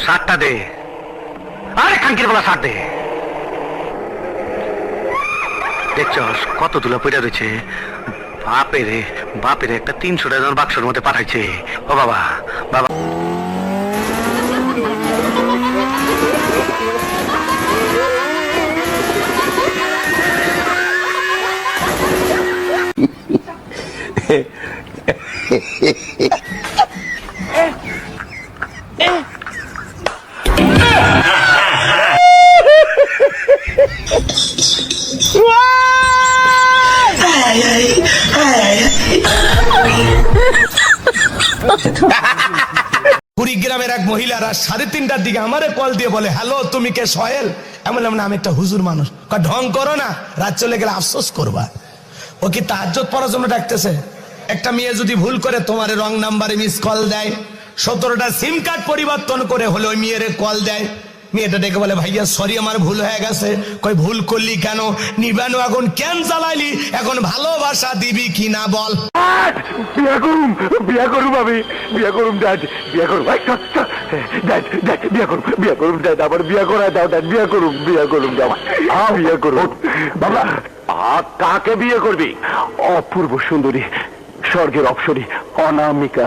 শার্টটা দে, আরে কাঙ্কির বলা শার্ট দে। দেখছস কত তুলা পড়ে রয়েছে। বাপেরে বাপেরে একটা 300 টাকার বাক্সের মধ্যে পাঠাইছে। ও বাবা বাবা, কুড়িগ্রামের এক মহিলা রাত 3:30টার দিকে আমারে কল দিয়ে বলে, হ্যালো তুমি কে সোহেল? এমন আমি একটা হুজুর মানুষ। ঢং করো না, রাত চলে গেলে আফসোস করবা। ও কি তাহাজ্জুদ পড়ার জন্য ডাকতেছে? একটা মেয়ে যদি ভুল করে তোমার রং নাম্বারে মিস কল দেয়, 17টা সিম কার্ড পরিবর্তন করে হলে ওই মেয়ের কল দেয়, মেয়েটা ডেকে বলে, ভাইয়া সরি আমার ভুল হয়ে গেছে। কই ভুল করলি কেন? নিবানো এখন কেন জ্বালাইলি? এখন ভালোবাসা দিবি কিনা বল। বিয়া করুম আমি, বিয়া করুম ড্যাড, বিয়া করুম ড্যাড, ড্যাড বিয়া করুম ড্যাড, আবার বিয়া করায় দাও ড্যাড, বিয়া করুম ড্যাড, বিয়া করুম বাবা। কাকে বিয়ে করবি? অপূর্ব সুন্দরী, স্বর্গের অপ্সরী, অনামিকা।